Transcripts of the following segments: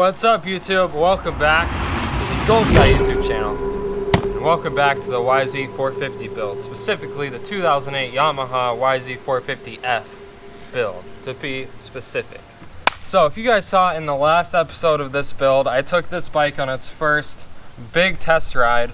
What's up, YouTube? Welcome back to the Gold Guy YouTube channel. And welcome back to the YZ450 build, specifically the 2008 Yamaha YZ450F build, to be specific. So if you guys saw in the last episode of this build, I took this bike on its first big test ride.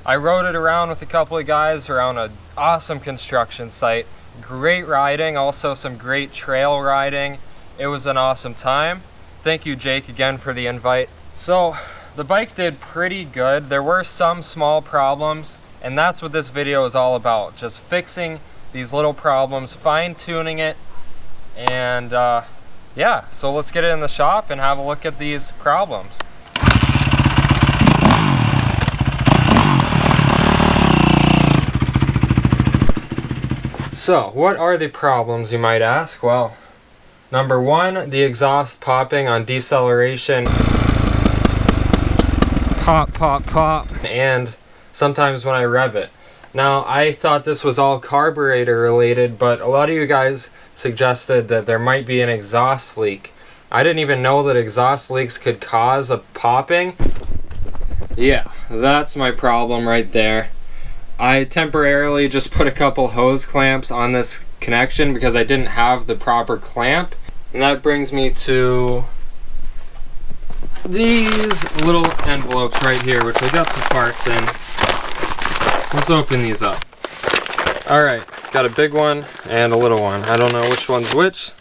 I rode it around with a couple of guys around an awesome construction site. Great riding, also some great trail riding. It was an awesome time. Thank you, Jake, again for the invite. So the bike did pretty good. There were some small problems, and that's what this video is all about. Just fixing these little problems, fine-tuning it, and yeah, so let's get it in the shop and have a look at these problems. So, what are the problems, you might ask? Well, number one, the exhaust popping on deceleration. Pop, pop, pop. And sometimes when I rev it. Now, I thought this was all carburetor related, but a lot of you guys suggested that there might be an exhaust leak. I didn't even know that exhaust leaks could cause a popping. Yeah, that's my problem right there. I temporarily just put a couple hose clamps on this connection because I didn't have the proper clamp. And that brings me to these little envelopes right here, which I got some parts in. Let's open these up. Alright, got a big one and a little one. I don't know which one's which.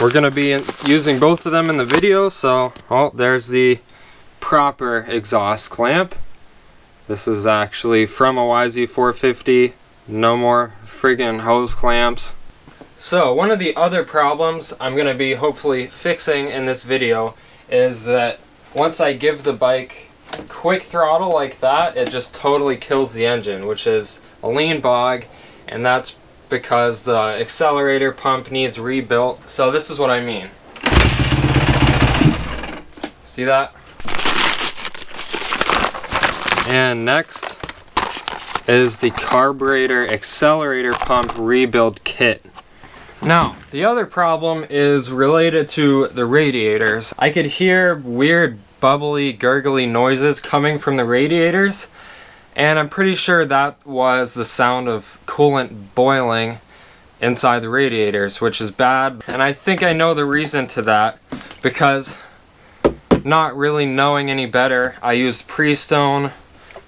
We're going to be using both of them in the video, so, oh, there's the proper exhaust clamp. This is actually from a YZ450, no more friggin' hose clamps. So one of the other problems I'm going to be hopefully fixing in this video is that once I give the bike quick throttle like that, it just totally kills the engine, which is a lean bog, and that's because the accelerator pump needs rebuilt. So this is what I mean. See that? And next is the carburetor accelerator pump rebuild kit. Now, the other problem is related to the radiators. I could hear weird bubbly, gurgly noises coming from the radiators, and I'm pretty sure that was the sound of coolant boiling inside the radiators, which is bad. And I think I know the reason to that, because not really knowing any better, I used Prestone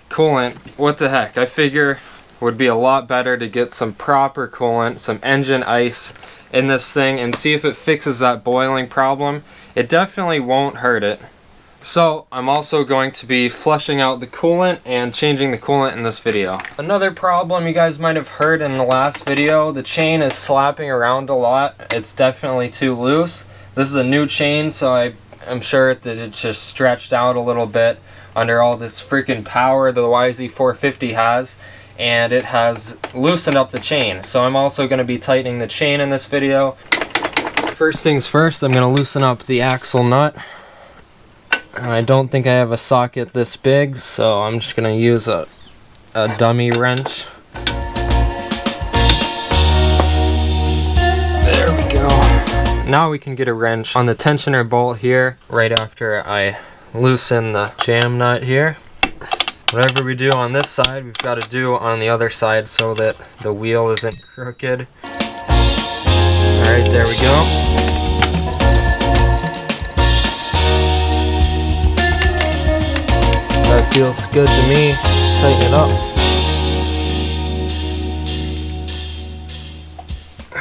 coolant. What the heck, I figure it would be a lot better to get some proper coolant, some engine ice in this thing, and see if it fixes that boiling problem. It definitely won't hurt it. So I'm also going to be flushing out the coolant and changing the coolant in this video. Another problem you guys might have heard in the last video, the chain is slapping around a lot. It's definitely too loose. This is a new chain, so I'm sure that it just stretched out a little bit under all this freaking power the YZ450 has, and it has loosened up the chain. So I'm also going to be tightening the chain in this video. First things first, I'm going to loosen up the axle nut. And I don't think I have a socket this big, so I'm just going to use a dummy wrench. There we go. Now we can get a wrench on the tensioner bolt here right after I loosen the jam nut here. Whatever we do on this side, we've got to do on the other side so that the wheel isn't crooked. Alright, there we go. That feels good to me. Just tighten it up.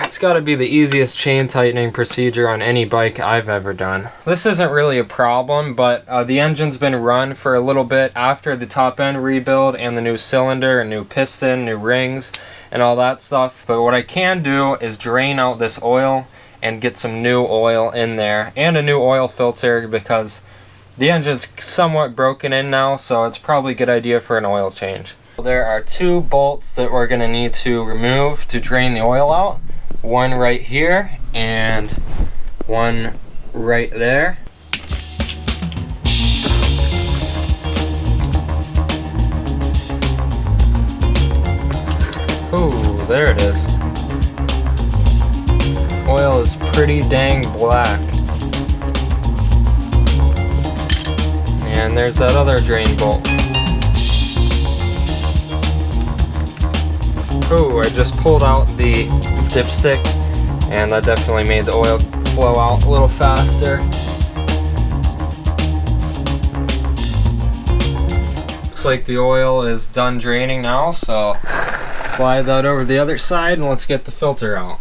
It's got to be the easiest chain tightening procedure on any bike I've ever done. This isn't really a problem, but the engine's been run for a little bit after the top end rebuild and the new cylinder, a new piston, new rings, and all that stuff. But what I can do is drain out this oil and get some new oil in there, and a new oil filter, because the engine's somewhat broken in now, so it's probably a good idea for an oil change. There are two bolts that we're going to need to remove to drain the oil out. One right here and one right there. there it is. Oil is pretty dang black. And there's that other drain bolt. Oh, I just pulled out the dipstick, and that definitely made the oil flow out a little faster. Looks like the oil is done draining now, so slide that over the other side and let's get the filter out.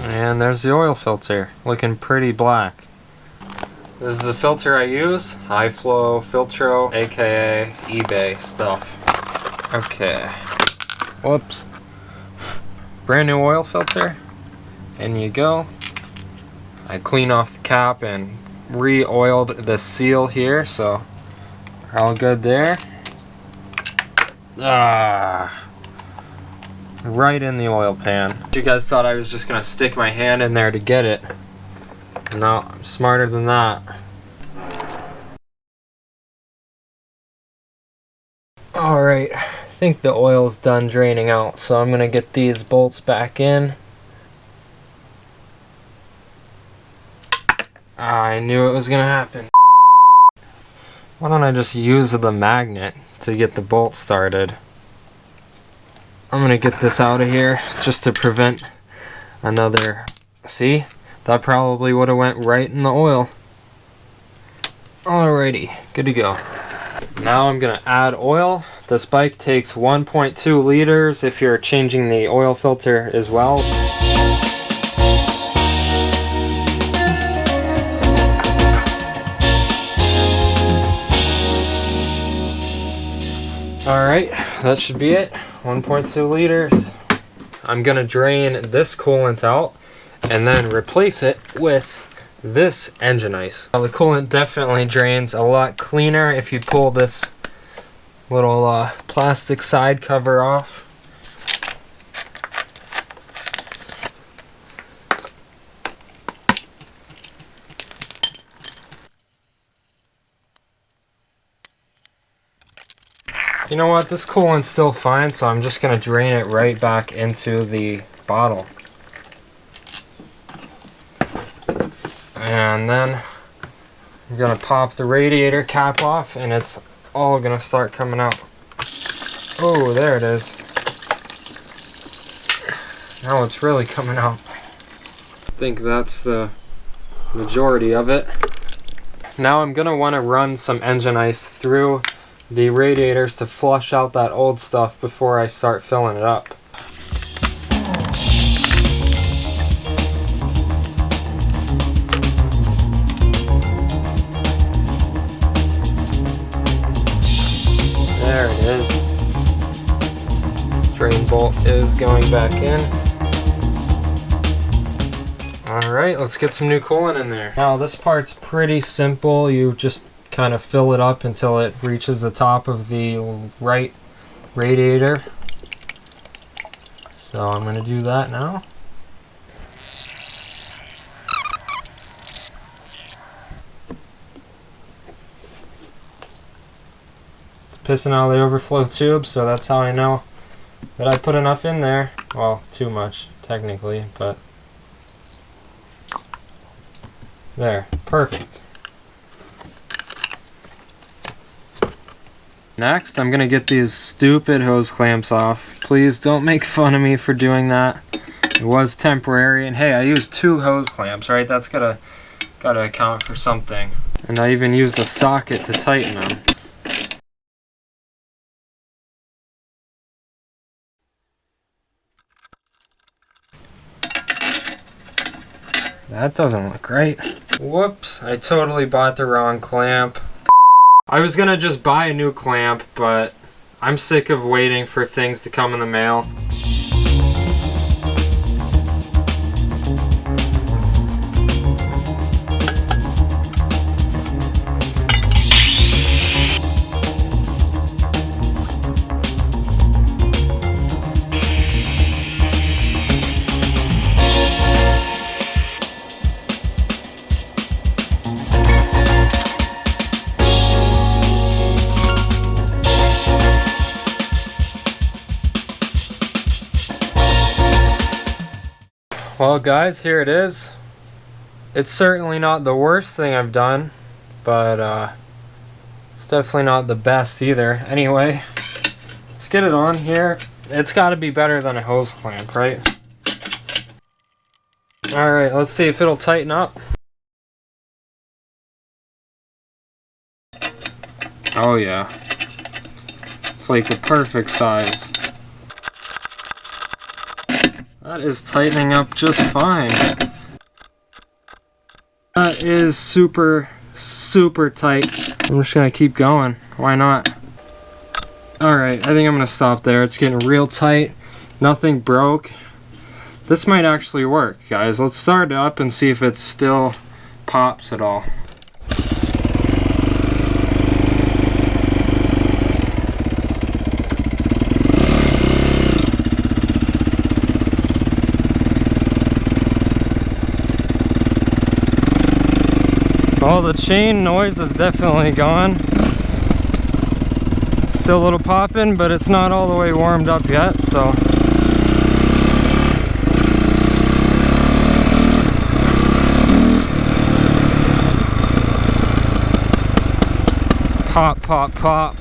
And there's the oil filter, looking pretty black. This is the filter I use, high flow Filtro, aka eBay stuff. Okay, whoops. Brand new oil filter, in you go. I clean off the cap and re-oiled the seal here, so we're all good there. Right in the oil pan. You guys thought I was just gonna stick my hand in there to get it. No, I'm smarter than that. Alright, I think the oil's done draining out, so I'm gonna get these bolts back in. I knew it was gonna happen. Why don't I just use the magnet to get the bolt started? I'm gonna get this out of here just to prevent another. See? That probably would have went right in the oil. Alrighty, good to go. Now I'm gonna add oil. This bike takes 1.2 liters if you're changing the oil filter as well. Alright, that should be it. 1.2 liters. I'm gonna drain this coolant out and then replace it with this engine ice. Now, the coolant definitely drains a lot cleaner if you pull this little plastic side cover off. You know what, this coolant's still fine, so I'm just gonna drain it right back into the bottle. And then I'm gonna pop the radiator cap off and it's all gonna start coming out. Oh, there it is. Now it's really coming out. I think that's the majority of it. Now I'm gonna wanna run some engine ice through the radiators to flush out that old stuff before I start filling it up. There it is. Drain bolt is going back in. Alright, let's get some new coolant in there. Now this part's pretty simple. You just kind of fill it up until it reaches the top of the right radiator. So I'm going to do that now. It's pissing out of the overflow tube, so that's how I know that I put enough in there. Well, too much technically, but there, perfect. Next, I'm gonna get these stupid hose clamps off. Please don't make fun of me for doing that. It was temporary, and hey, I used 2 hose clamps, right? That's gotta account for something. And I even used a socket to tighten them. That doesn't look right. Whoops, I totally bought the wrong clamp. I was gonna just buy a new clamp, but I'm sick of waiting for things to come in the mail. Well guys, here it is. It's certainly not the worst thing I've done, but it's definitely not the best either. Anyway, let's get it on here. It's got to be better than a hose clamp, right? Alright, let's see if it'll tighten up. Oh yeah. It's like the perfect size. That is tightening up just fine. That is super, super tight. I'm just gonna keep going. Why not? Alright, I think I'm gonna stop there. It's getting real tight. Nothing broke. This might actually work, guys. Let's start it up and see if it still pops at all. Well, the chain noise is definitely gone. Still a little popping, but it's not all the way warmed up yet, so. Pop, pop, pop.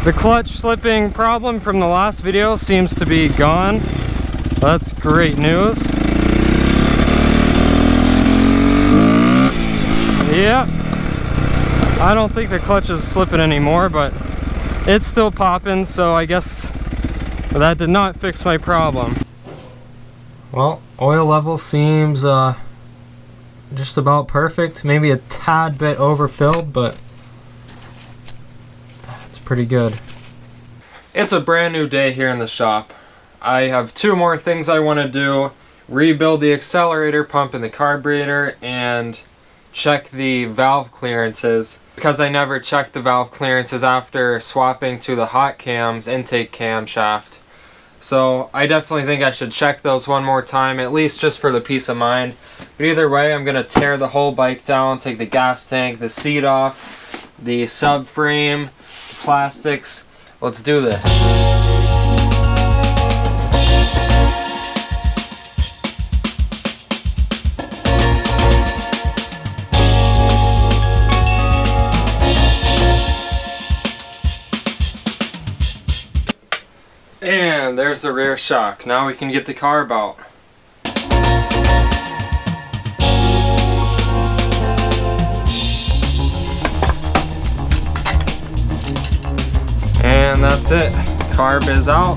The clutch slipping problem from the last video seems to be gone. That's great news. Yeah, I don't think the clutch is slipping anymore, but it's still popping, so I guess that did not fix my problem. Well, oil level seems just about perfect. Maybe a tad bit overfilled, but pretty good. It's a brand new day here in the shop. I have two more things I want to do. Rebuild the accelerator pump in the carburetor and check the valve clearances, because I never checked the valve clearances after swapping to the hot cams intake camshaft. So I definitely think I should check those one more time, at least just for the peace of mind. But either way, I'm going to tear the whole bike down, take the gas tank, the seat off, the subframe, plastics. Let's do this. And there's the rear shock. Now we can get the carb out. And that's it. Carb is out.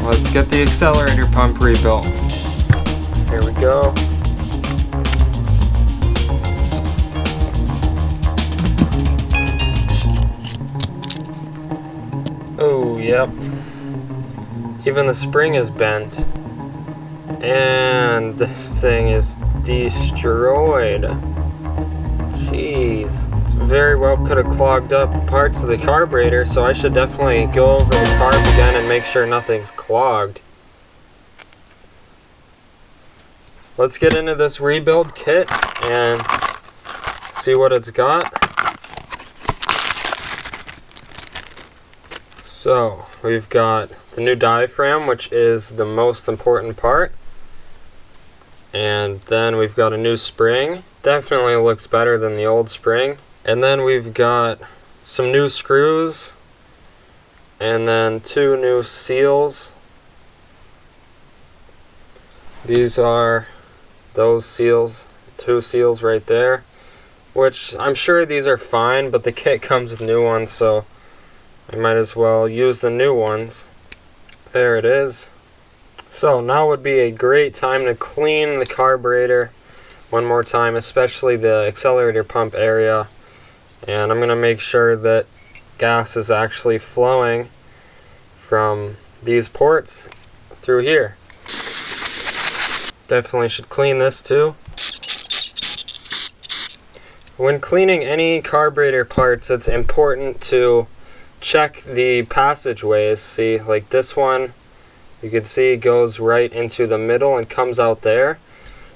Let's get the accelerator pump rebuilt. Here we go. Oh, yep. Even the spring is bent. And this thing is destroyed. Jeez. It very well could have clogged up parts of the carburetor, so I should definitely go over the carb again and make sure nothing's clogged. Let's get into this rebuild kit and see what it's got. So, we've got the new diaphragm, which is the most important part. And then we've got a new spring. Definitely looks better than the old spring. And then we've got some new screws. And then two new seals. These are those seals, two seals right there. Which I'm sure these are fine, but the kit comes with new ones, so I might as well use the new ones. There it is. So now would be a great time to clean the carburetor one more time, especially the accelerator pump area. And I'm going to make sure that gas is actually flowing from these ports through here. Definitely should clean this too. When cleaning any carburetor parts, it's important to check the passageways. See, like this one, you can see it goes right into the middle and comes out there.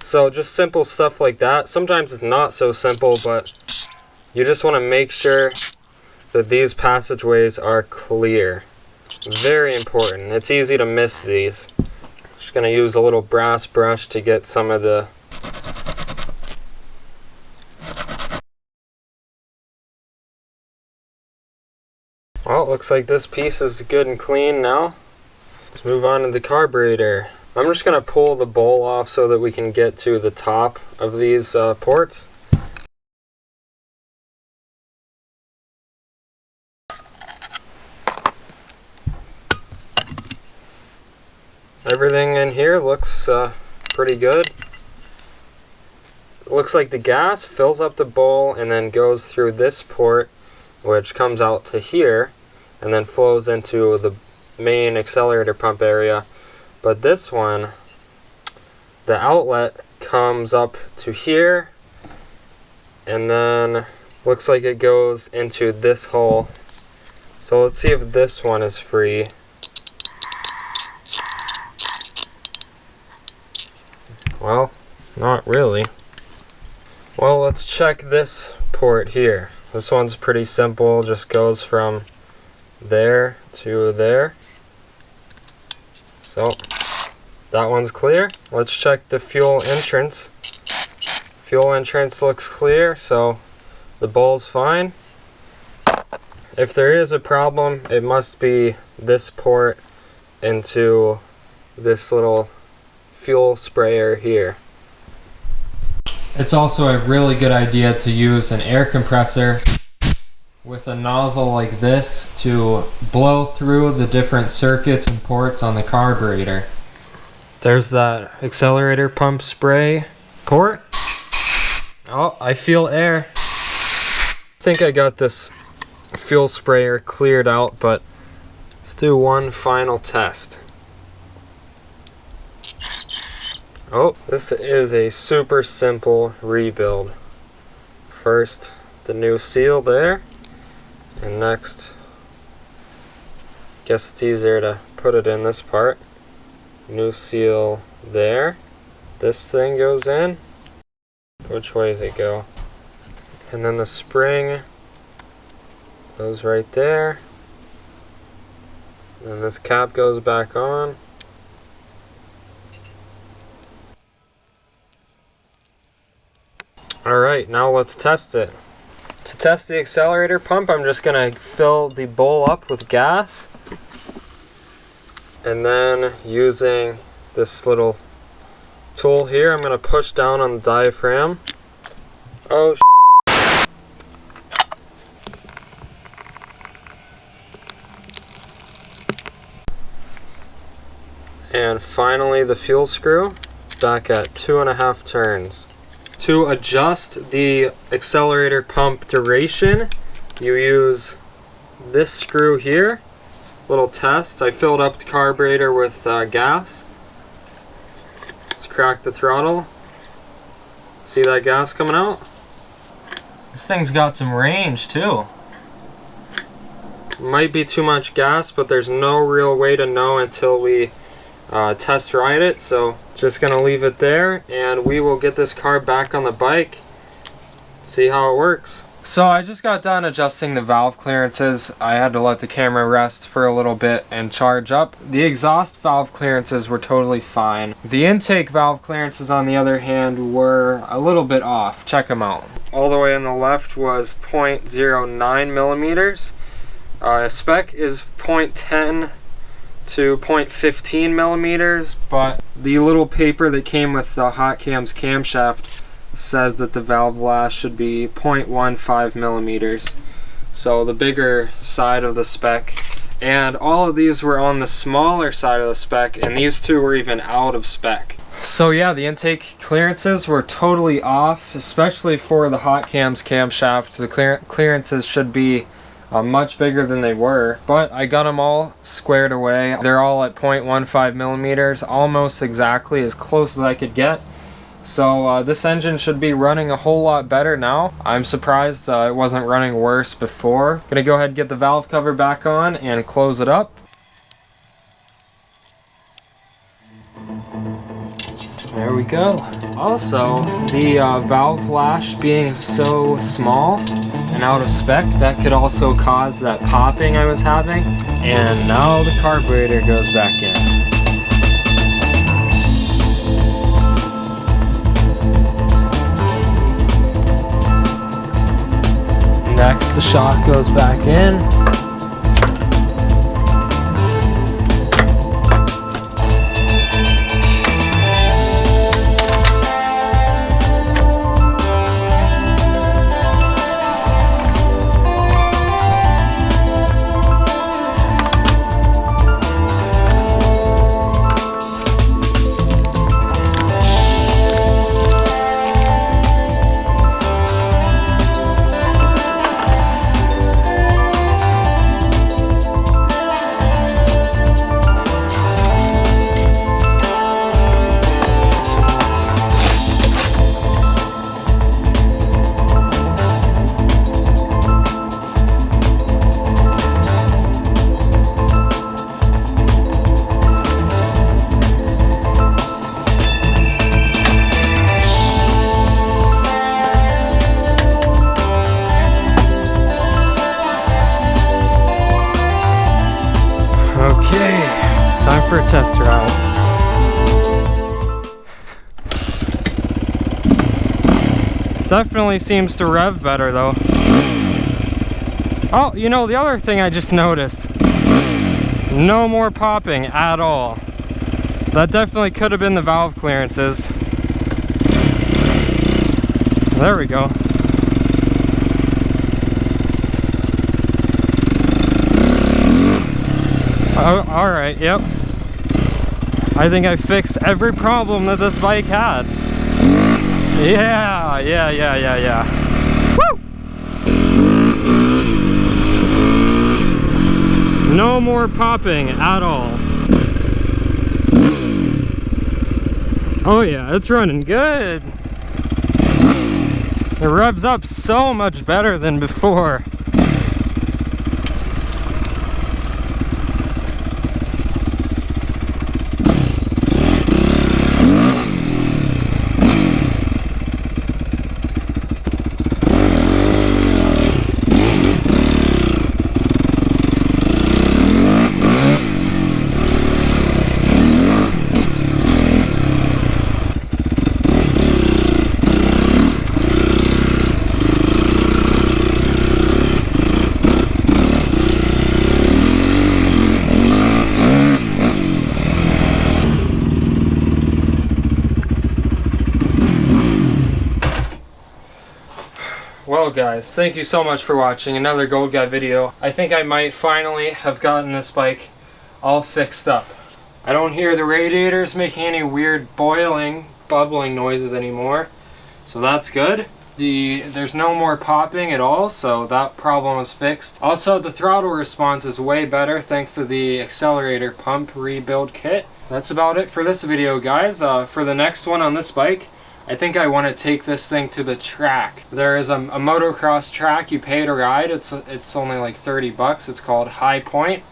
So just simple stuff like that. Sometimes it's not so simple, but you just want to make sure that these passageways are clear. Very important. It's easy to miss these. Just going to use a little brass brush to get some of the well, it looks like this piece is good and clean now. Let's move on to the carburetor. I'm just going to pull the bowl off so that we can get to the top of these ports. Everything in here looks pretty good. It looks like the gas fills up the bowl and then goes through this port, which comes out to here and then flows into the main accelerator pump area. But this one, the outlet comes up to here and then looks like it goes into this hole. So let's see if this one is free. Well, not really. Well, let's check this port here. This one's pretty simple, just goes from there to there. So that one's clear. Let's check the fuel entrance. Fuel entrance looks clear, so the bowl's fine. If there is a problem, it must be this port into this little fuel sprayer here. It's also a really good idea to use an air compressor with a nozzle like this to blow through the different circuits and ports on the carburetor. There's that accelerator pump spray port. Oh, I feel air. I think I got this fuel sprayer cleared out, but let's do one final test. Oh, this is a super simple rebuild. First, the new seal there. And next, guess it's easier to put it in this part. New seal there. This thing goes in. Which way does it go? And then the spring goes right there. And this cap goes back on. Alright, now let's test it. To test the accelerator pump, I'm just going to fill the bowl up with gas. And then using this little tool here, I'm going to push down on the diaphragm. Oh, and finally the fuel screw, back at 2.5 turns. To adjust the accelerator pump duration, you use this screw here. Little test. I filled up the carburetor with gas. Let's crack the throttle. See that gas coming out? This thing's got some range too. Might be too much gas, but there's no real way to know until we test ride it, so just gonna leave it there and we will get this car back on the bike, see how it works. So I just got done adjusting the valve clearances. I had to let the camera rest for a little bit and charge up. The exhaust valve clearances were totally fine. The intake valve clearances, on the other hand, were a little bit off. Check them out. All the way on the left was 0.09 millimeters. Spec is 0.10 to 0.15 millimeters, but the little paper that came with the hot cam's camshaft says that the valve blast should be 0.15 millimeters, so the bigger side of the spec. And all of these were on the smaller side of the spec, and these two were even out of spec. So yeah, the intake clearances were totally off, especially for the hot cam's camshaft. The clearances should be much bigger than they were, but I got them all squared away. They're all at 0.15 millimeters, almost exactly as close as I could get. So this engine should be running a whole lot better now. I'm surprised it wasn't running worse before. Gonna go ahead and get the valve cover back on and close it up. There we go. Also, the valve lash being so small and out of spec, that could also cause that popping I was having. And now the carburetor goes back in. Next, the shock goes back in. Okay, time for a test ride. Definitely seems to rev better though. Oh, you know, the other thing I just noticed. No more popping at all. That definitely could have been the valve clearances. There we go. Oh, alright, yep. I think I fixed every problem that this bike had. Yeah. Woo! No more popping at all. Oh yeah, it's running good. It revs up so much better than before. Well guys, thank you so much for watching another Gold Guy video. I think I might finally have gotten this bike all fixed up. I don't hear the radiators making any weird boiling, bubbling noises anymore, so that's good. There's no more popping at all, so that problem was fixed. Also, the throttle response is way better thanks to the Accelerator Pump rebuild kit. That's about it for this video, guys. For the next one on this bike, I think I want to take this thing to the track. There is a motocross track you pay to ride. It's only like 30 bucks. It's called High Point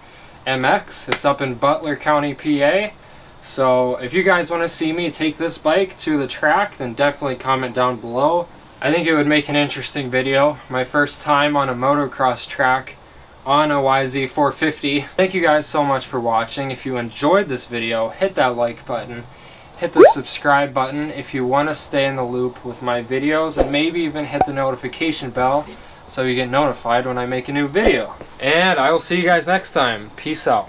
MX. It's up in Butler County, PA. So if you guys want to see me take this bike to the track, then definitely comment down below. I think it would make an interesting video. My first time on a motocross track on a YZ450. Thank you guys so much for watching. If you enjoyed this video, hit that like button. Hit the subscribe button if you want to stay in the loop with my videos, and maybe even hit the notification bell so you get notified when I make a new video. And I will see you guys next time. Peace out.